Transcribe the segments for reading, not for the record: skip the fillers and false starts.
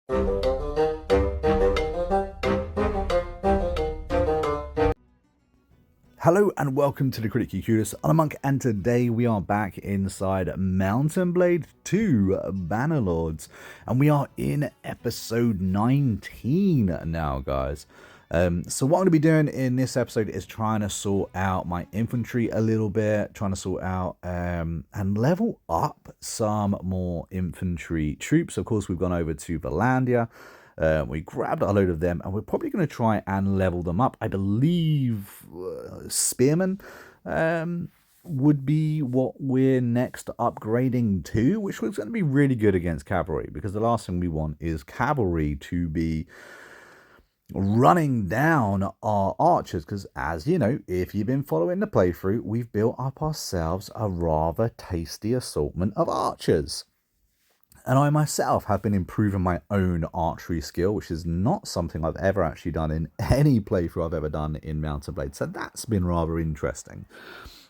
Hello and welcome to the Critically Clueless. I'm a Monk, and today we are back inside Mountain Blade 2 Bannerlords, and we are in episode 19 now, guys. So what I'm going to be doing in this episode is trying to sort out my infantry a little bit, trying to sort out and level up some more infantry troops. Of course, we've gone over to Valandia. We grabbed a load of them, and we're probably going to try and level them up. I believe Spearmen would be what we're next upgrading to, which was going to be really good against cavalry, because the last thing we want is cavalry to be running down our archers, because as you know, if you've been following the playthrough, we've built up ourselves a rather tasty assortment of archers. And I myself have been improving my own archery skill, which is not something I've ever actually done in any playthrough I've ever done in Mountain Blade. So that's been rather interesting.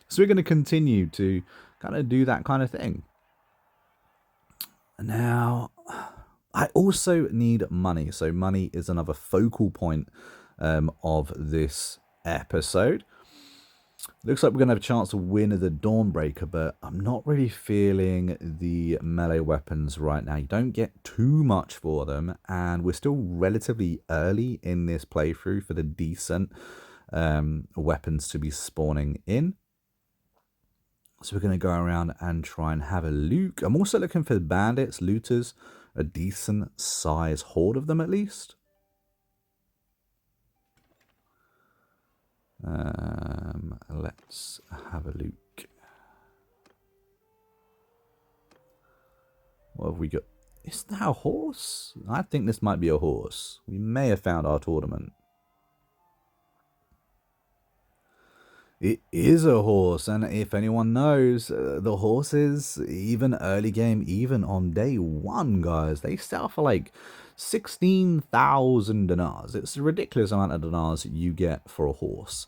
So we're going to continue to kind of do that kind of thing. Now, I also need money. So money is another focal point of this episode. Looks like we're going to have a chance to win the Dawnbreaker, but I'm not really feeling the melee weapons right now. You don't get too much for them, and we're still relatively early in this playthrough for the decent weapons to be spawning in. So we're going to go around and try and have a look. I'm also looking for bandits, looters, a decent size horde of them at least. Let's have a look. What have we got? Is that a horse? I think this might be a horse. We may have found our tournament. It is a horse, and if anyone knows, the horses, even early game, even on day one, guys, they sell for like 16,000 dinars. It's a ridiculous amount of dinars you get for a horse.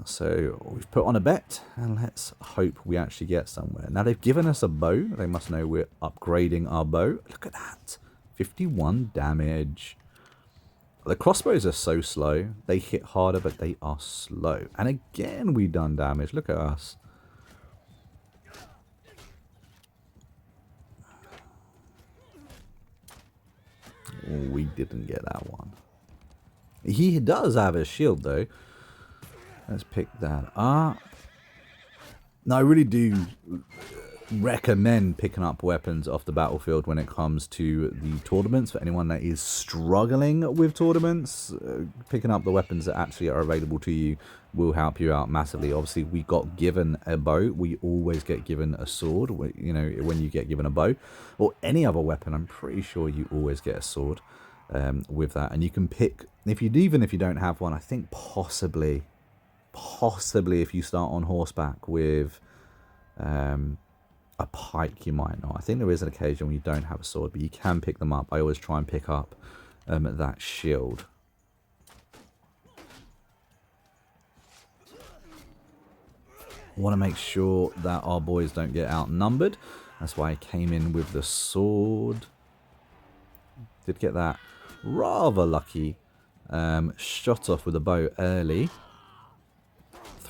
So we've put on a bet, and let's hope we actually get somewhere. Now they've given us a bow. They must know we're upgrading our bow. Look at that. 51 damage. The crossbows are so slow. They hit harder, but they are slow. And again, we've done damage. Look at us. We didn't get that one. He does have a shield, though. Let's pick that up. Now, I really do recommend picking up weapons off the battlefield when it comes to the tournaments. For anyone that is struggling with tournaments, picking up the weapons that actually are available to you will help you out massively. Obviously, we got given a bow. We always get given a sword. You know, when you get given a bow or any other weapon, I'm pretty sure you always get a sword with that. And you can pick, even if you don't have one, I think possibly if you start on horseback with a pike, you might not. I think there is an occasion when you don't have a sword, but you can pick them up. I always try and pick up that shield. I want to make sure that our boys don't get outnumbered. That's why I came in with the sword. Did get that rather lucky shot off with a bow early.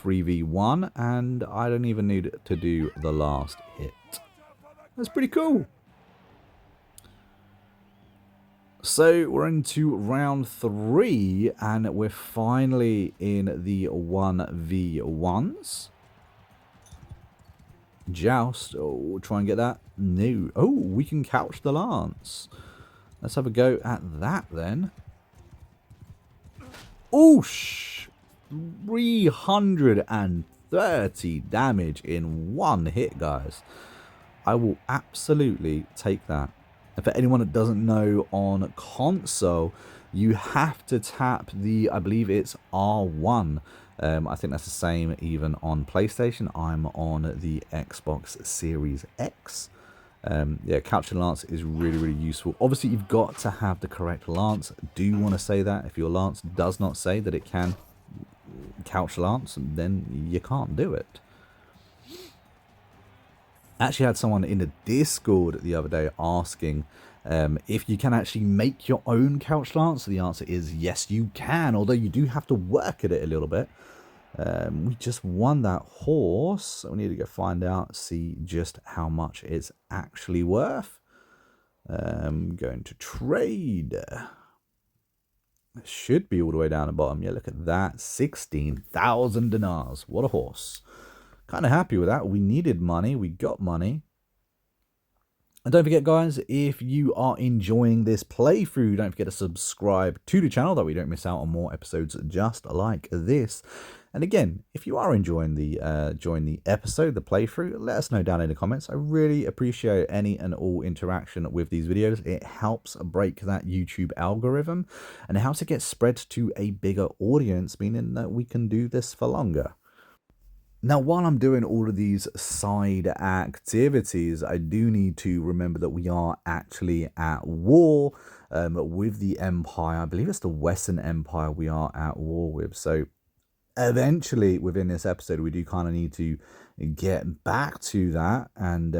3v1, and I don't even need to do the last hit. That's pretty cool. So we're into round 3, and we're finally in the 1v1s. Joust. Oh, try and get that. No. Oh, we can couch the lance. Let's have a go at that then. Oosh! 330 damage in one hit, guys. I will absolutely take that. And for anyone that doesn't know, on console, you have to tap the, I believe it's R1. I think that's the same even on PlayStation. I'm on the Xbox Series X. Yeah, couching lance is really, really useful. Obviously, you've got to have the correct lance. Do you want to say that? If your lance does not say that it can couch lance, then you can't do it. I actually had someone in the Discord the other day asking If you can actually make your own couch lance, the answer is yes, you can, although you do have to work at it a little bit. We just won that horse, so we need to go find out, see just how much it's actually worth. Going to trade. It should be all the way down the bottom. Yeah, look at that. 16,000 dinars. What a horse. Kind of happy with that. We needed money. We got money. And don't forget, guys, if you are enjoying this playthrough, don't forget to subscribe to the channel, that we don't miss out on more episodes just like this. And again, if you are enjoying the episode, the playthrough, let us know down in the comments. I really appreciate any and all interaction with these videos. It helps break that YouTube algorithm, and it helps it get spread to a bigger audience, meaning that we can do this for longer. Now, while I'm doing all of these side activities, I do need to remember that we are actually at war with the Empire. I believe it's the Western Empire we are at war with. So eventually, within this episode, we do kind of need to get back to that and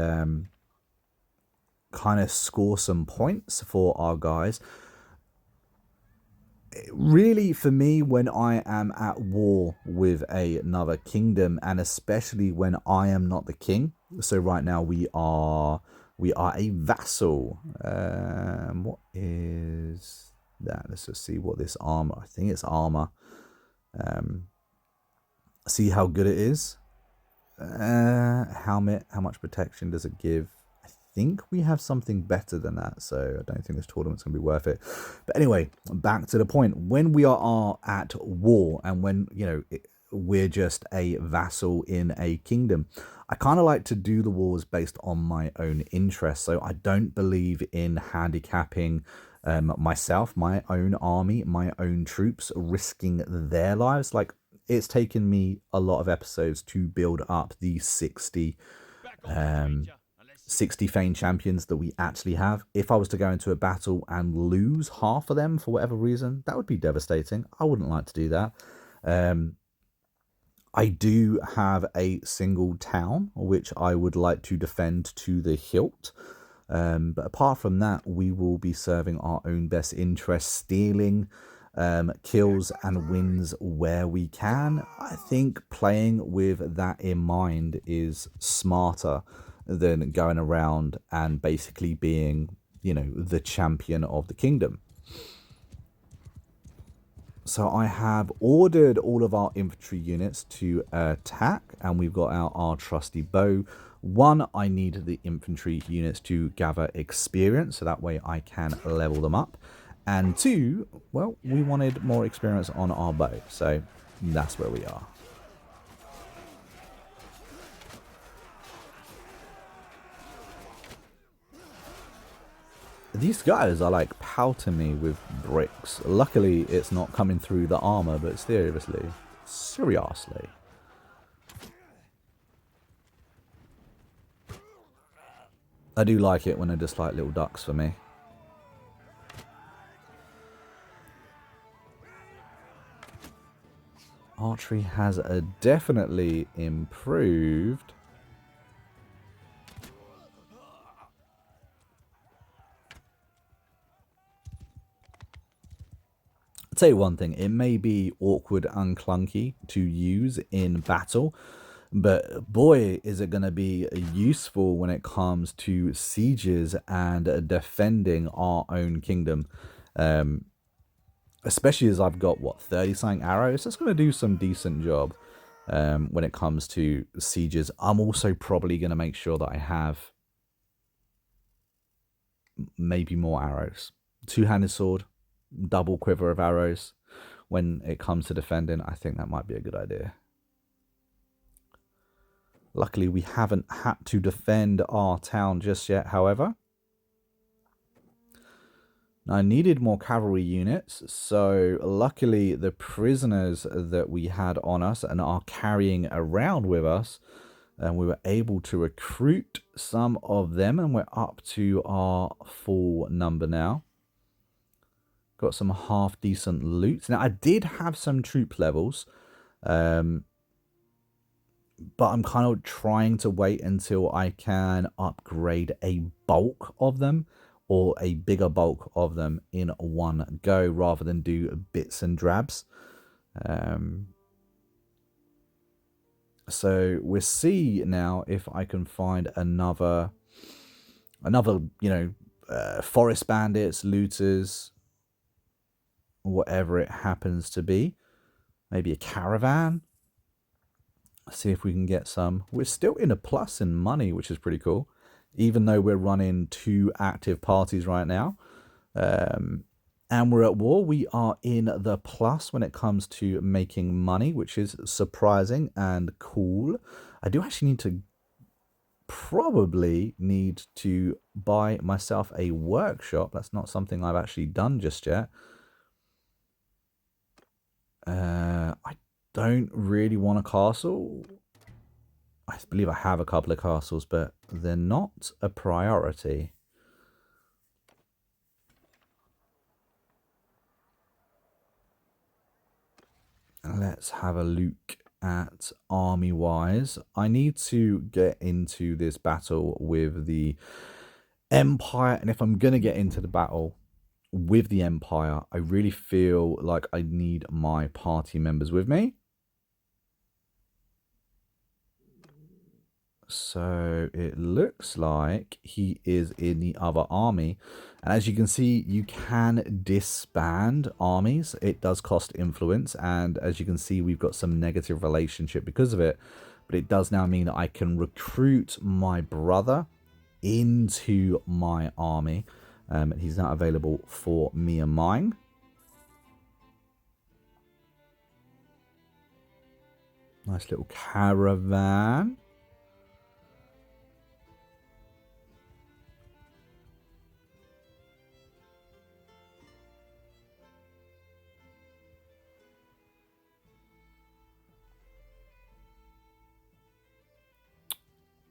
kind of score some points for our guys. Really, for me, when I am at war with another kingdom, and especially when I am not the king, so right now we are a vassal. What is that? Let's just see what this armor, I think it's armor. See how good it is. Helmet, how much protection does it give? I think we have something better than that, so I don't think this tournament's going to be worth it. But anyway, back to the point. When we are at war, and when, you know, we're just a vassal in a kingdom, I kind of like to do the wars based on my own interests. So I don't believe in handicapping myself, my own army, my own troops, risking their lives. Like, it's taken me a lot of episodes to build up the 60 feigned champions that we actually have. If I was to go into a battle and lose half of them for whatever reason, that would be devastating. I wouldn't like to do that. I do have a single town which I would like to defend to the hilt. But apart from that, we will be serving our own best interests, stealing kills and wins where we can. I think playing with that in mind is smarter than going around and basically being, you know, the champion of the kingdom. So I have ordered all of our infantry units to attack, and we've got our trusty bow. One, I need the infantry units to gather experience, so that way I can level them up. And two, well, we wanted more experience on our bow, so that's where we are. These guys are like pelting me with bricks. Luckily, it's not coming through the armor, but seriously. I do like it when they're just like little ducks for me. Archery has definitely improved. I'll tell you one thing, it may be awkward and clunky to use in battle, but boy, is it going to be useful when it comes to sieges and defending our own kingdom. Especially as I've got, what, 30-something arrows? That's going to do some decent job when it comes to sieges. I'm also probably going to make sure that I have maybe more arrows. Two-handed sword, double quiver of arrows. When it comes to defending, I think that might be a good idea. Luckily, we haven't had to defend our town just yet, however. I needed more cavalry units, so luckily the prisoners that we had on us and are carrying around with us, and we were able to recruit some of them, and we're up to our full number now. Got some half decent loot. Now, I did have some troop levels, but I'm kind of trying to wait until I can upgrade a bulk of them. or a bigger bulk of them in one go rather than do bits and drabs. So we'll see now if I can find another, forest bandits, looters, whatever it happens to be. Maybe a caravan. See if we can get some. We're still in a plus in money, which is pretty cool, even though we're running 2 active parties right now. And we're at war. We are in the plus when it comes to making money, which is surprising and cool. I do actually probably need to buy myself a workshop. That's not something I've actually done just yet. I don't really want a castle. I believe I have a couple of castles, but they're not a priority. Let's have a look at army-wise. I need to get into this battle with the Empire, and if I'm going to get into the battle with the Empire, I really feel like I need my party members with me. So it looks like he is in the other army. And as you can see, you can disband armies. It does cost influence. And as you can see, we've got some negative relationship because of it. But it does now mean that I can recruit my brother into my army. He's now available for me and mine. Nice little caravan.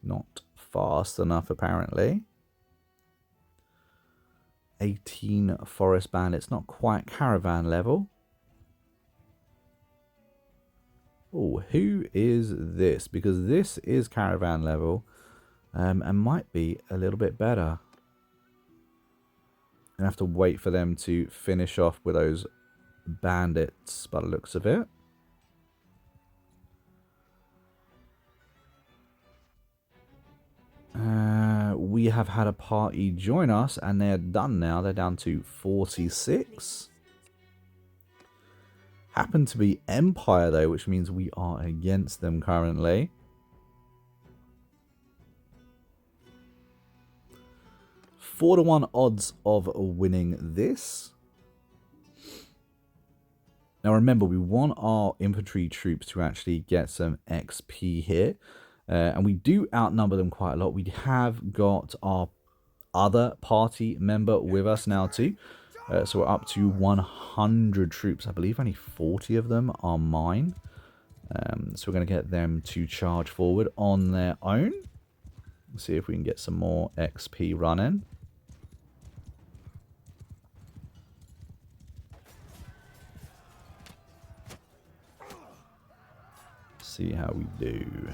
Not fast enough, apparently. 18 forest bandits, not quite caravan level. Oh, who is this? Because this is caravan level and might be a little bit better. I have to wait for them to finish off with those bandits by the looks of it. We have had a party join us and they're done now. They're down to 46. Happen to be Empire though, which means we are against them currently. Four to 1 odds of winning this. Now remember, we want our infantry troops to actually get some XP here. And we do outnumber them quite a lot. We have got our other party member with us now too. So we're up to 100 troops. I believe only 40 of them are mine. So we're going to get them to charge forward on their own. See if we can get some more XP running. See how we do.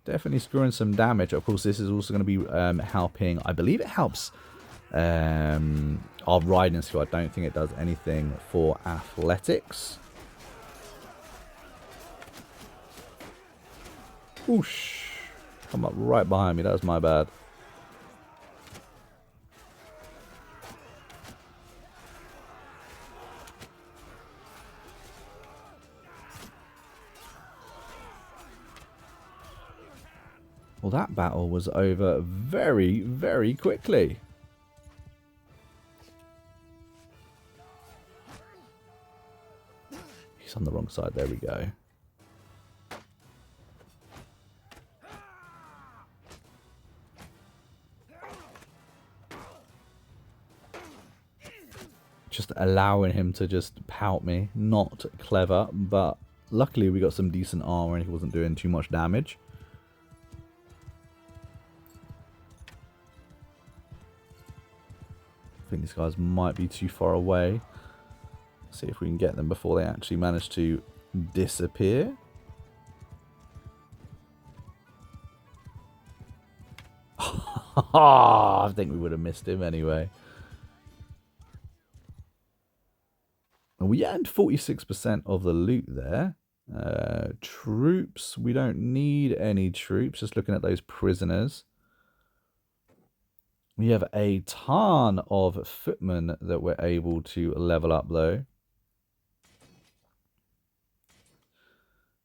Definitely scoring some damage. Of course, this is also going to be helping. I believe it helps our riding skill. I don't think it does anything for athletics. Whoosh. Come up right behind me. That was my bad. Well, that battle was over very, very quickly. He's on the wrong side. There we go. Just allowing him to just pout me. Not clever, but luckily we got some decent armor and he wasn't doing too much damage. I think these guys might be too far away. See if we can get them before they actually manage to disappear. I think we would have missed him anyway. We earned 46% of the loot there. Troops, we don't need any troops. Just looking at those prisoners. We have a ton of footmen that we're able to level up though.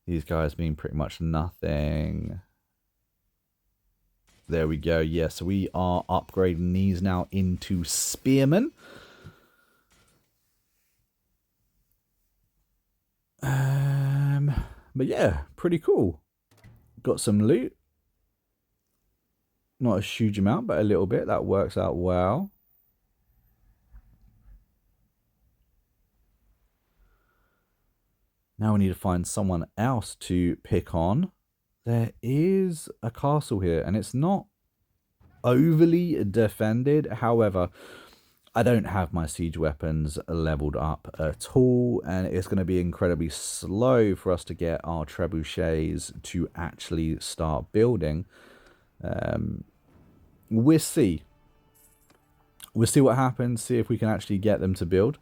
These guys mean pretty much nothing. There we go. Yeah, so we are upgrading these now into spearmen. But yeah, pretty cool. Got some loot. Not a huge amount, but a little bit. That works out well. Now we need to find someone else to pick on. There is a castle here, and it's not overly defended. However, I don't have my siege weapons leveled up at all, and it's going to be incredibly slow for us to get our trebuchets to actually start building. We'll see. We'll see what happens, see if we can actually get them to build.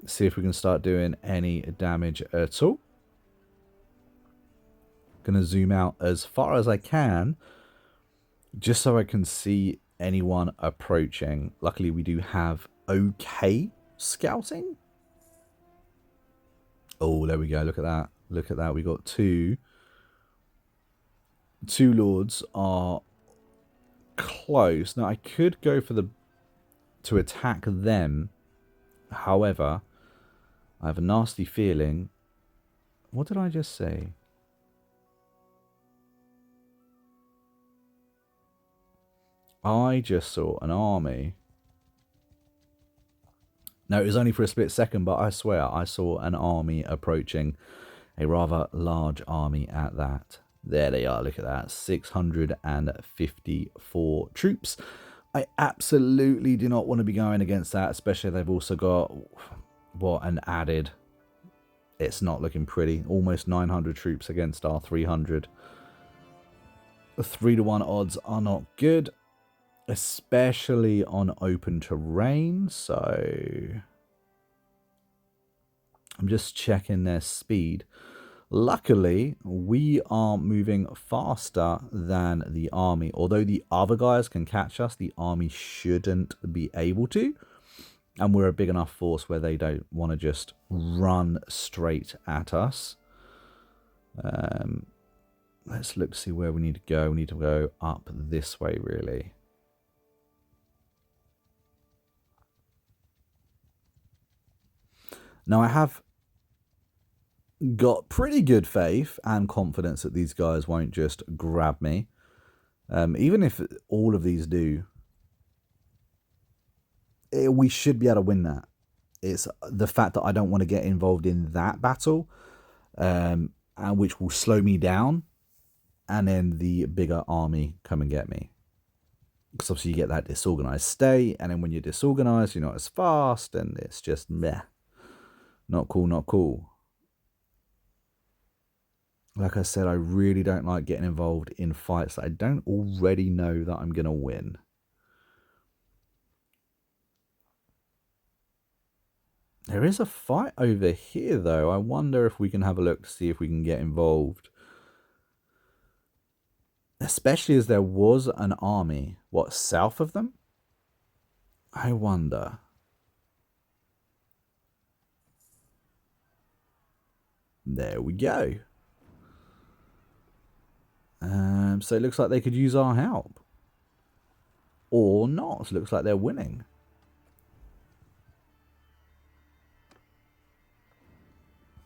See if we can start doing any damage at all. Gonna zoom out as far as I can, just so I can see anyone approaching. Luckily, we do have okay scouting. Oh, there we go. Look at that. Look at that. We got two. Two lords are close. Now, I could go for to attack them. However, I have a nasty feeling. What did I just say? I just saw an army. No, it was only for a split second, but I swear I saw an army approaching. A rather large army at that. There they are, look at that. 654 troops. I absolutely do not want to be going against that, especially they've also got, what, an added. It's not looking pretty. Almost 900 troops against our 300. The 3-to-1 odds are not good, especially on open terrain. So I'm just checking their speed. Luckily, we are moving faster than the army. Although the other guys can catch us, the army shouldn't be able to. And we're a big enough force where they don't want to just run straight at us. Let's look to see where we need to go. We need to go up this way, really. Now, I have got pretty good faith and confidence that these guys won't just grab me. Even if all of these do, we should be able to win that. It's the fact that I don't want to get involved in that battle, and which will slow me down, and then the bigger army come and get me. Because obviously you get that disorganized state, and then when you're disorganized, you're not as fast, and it's just meh. Not cool, not cool. Like I said, I really don't like getting involved in fights that I don't already know that I'm going to win. There is a fight over here, though. I wonder if we can have a look to see if we can get involved. Especially as there was an army, what, south of them? I wonder. There we go. So it looks like they could use our help. Or not. Looks like they're winning.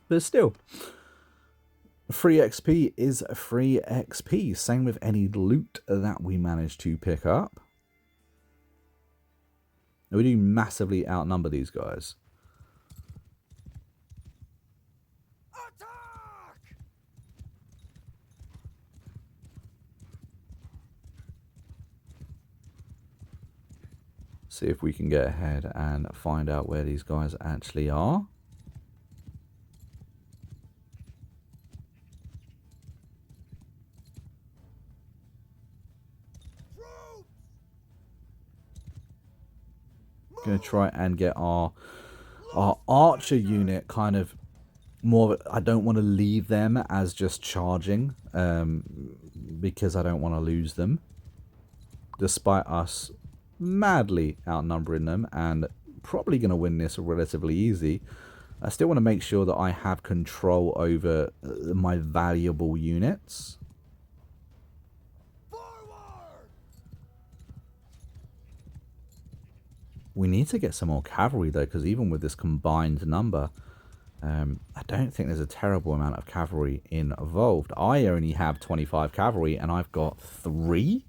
But still, free XP is free XP. Same with any loot that we manage to pick up. We do massively outnumber these guys. See if we can get ahead and find out where these guys actually are. Going to try and get our archer unit kind of more. I don't want to leave them as just charging, because I don't want to lose them, despite us madly outnumbering them and probably going to win this relatively easy. I still want to make sure that I have control over my valuable units. We need to get some more cavalry though, because even with this combined number, I don't think there's a terrible amount of cavalry involved. I only have 25 cavalry and I've got 3,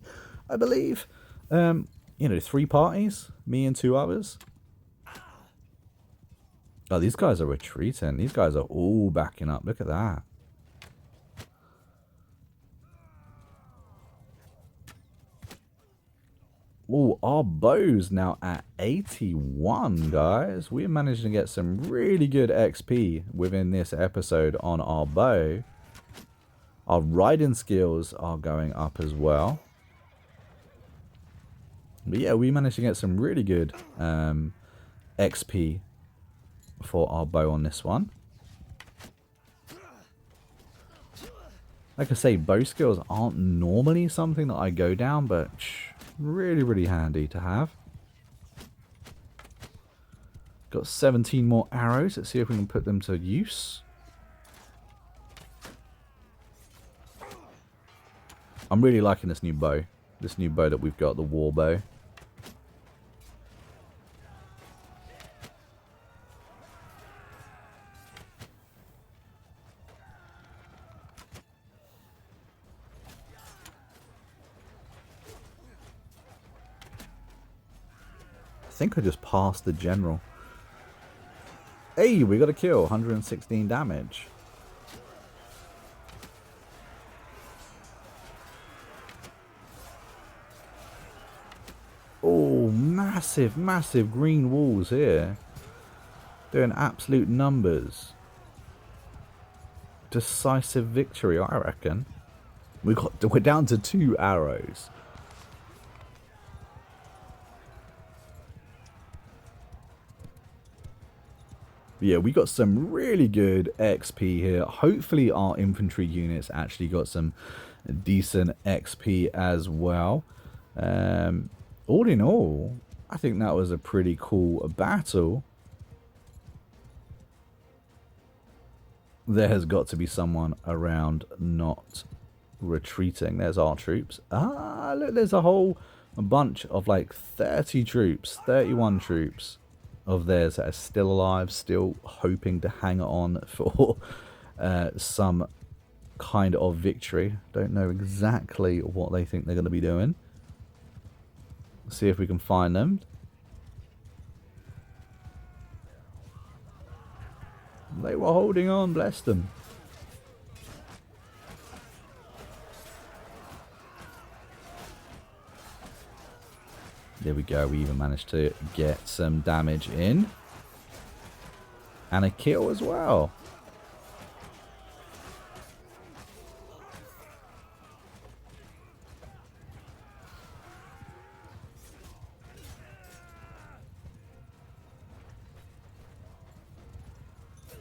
I believe. You know, 3 parties, me and 2 others. Oh, these guys are retreating. These guys are all backing up. Look at that. Oh, our bow's now at 81, guys. We're managing to get some really good XP within this episode on our bow. Our riding skills are going up as well. But yeah, we managed to get some really good XP for our bow on this one. Like I say, bow skills aren't normally something that I go down, but really, really handy to have. Got 17 more arrows. Let's see if we can put them to use. I'm really liking this new bow. This new bow that we've got, the war bow. I think I just passed the general. Hey, we got a kill. 116 damage. Oh, massive, massive green walls here. Doing absolute numbers. Decisive victory, I reckon. We're down to 2 arrows. Yeah, we got some really good XP here. Hopefully our infantry units actually got some decent XP as well. All in all, I think that was a pretty cool battle. There has got to be someone around not retreating. There's our troops. Ah, look, there's a whole bunch of like 30 troops, 31 troops of theirs that are still alive, still hoping to hang on for some kind of victory. Don't know exactly what they think they're going to be doing. See if we can find them. They were holding on, bless them. There we go, we even managed to get some damage in. And a kill as well.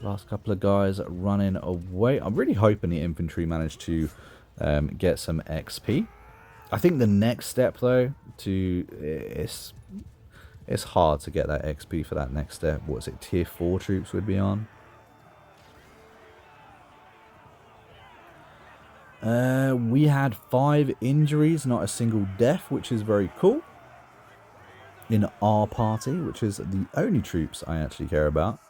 Last couple of guys running away. I'm really hoping the infantry managed to get some XP. I think the next step, though, it's hard to get that XP for that next step. What's it? Tier 4 troops would be on. We had 5 injuries, not a single death, which is very cool. In our party, which is the only troops I actually care about.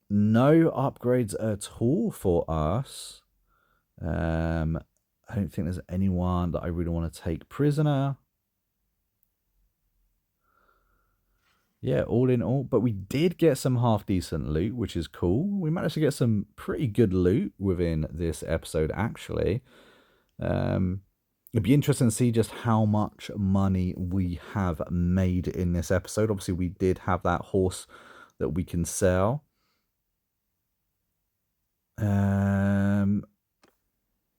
No upgrades at all for us. I don't think there's anyone that I really want to take prisoner. Yeah, all in all. But we did get some half decent loot, which is cool. We managed to get some pretty good loot within this episode, actually. It'd be interesting to see just how much money we have made in this episode. Obviously, we did have that horse that we can sell.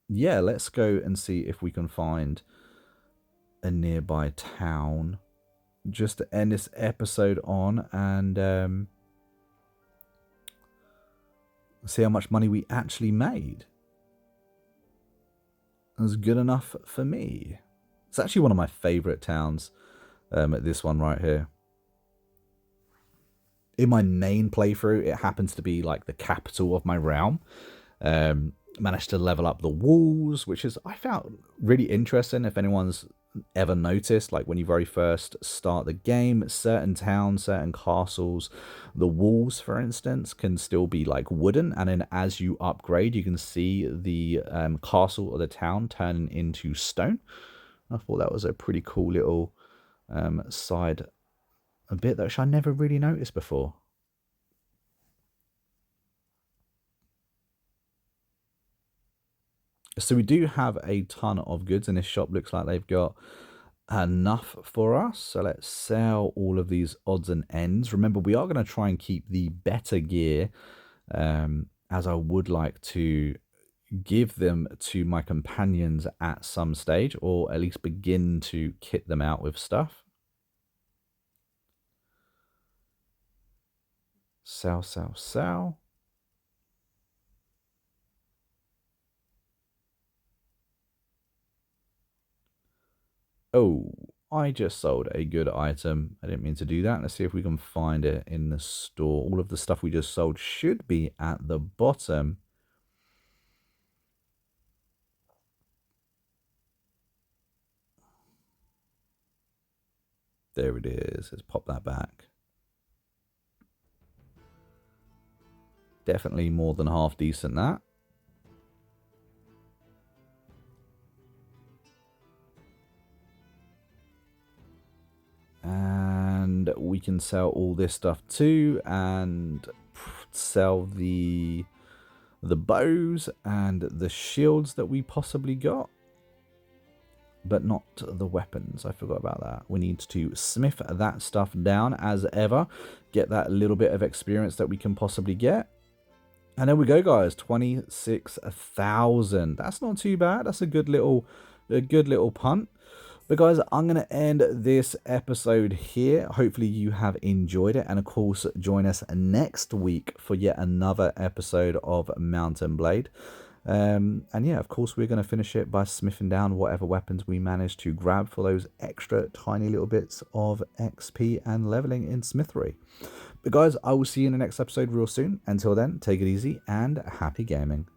Yeah, let's go and see if we can find a nearby town just to end this episode on and see how much money we actually made. It was good enough for me. It's actually one of my favorite towns, this one right here. In my main playthrough, it happens to be like the capital of my realm. Managed to level up the walls, which is, I found really interesting. If anyone's ever noticed, like when you very first start the game, certain towns, certain castles, the walls, for instance, can still be like wooden, and then as you upgrade, you can see the castle or the town turning into stone. I thought that was a pretty cool little side a bit that I never really noticed before. So we do have a ton of goods, and this shop looks like they've got enough for us. So let's sell all of these odds and ends. Remember, we are going to try and keep the better gear, as I would like to give them to my companions at some stage, or at least begin to kit them out with stuff. Sell, sell, sell. Oh, I just sold a good item. I didn't mean to do that. Let's see if we can find it in the store. All of the stuff we just sold should be at the bottom. There it is. Let's pop that back. Definitely more than half decent, that. And we can sell all this stuff too, and sell the bows and the shields that we possibly got, but not the weapons. I forgot about that. We need to smith that stuff down as ever, get that little bit of experience that we can possibly get. And there we go, guys. 26,000. That's not too bad. That's a good little punt. But guys, I'm going to end this episode here. Hopefully you have enjoyed it. And of course, join us next week for yet another episode of Mountain Blade. And yeah, of course, we're going to finish it by smithing down whatever weapons we manage to grab for those extra tiny little bits of XP and leveling in smithery. But guys, I will see you in the next episode real soon. Until then, take it easy and happy gaming.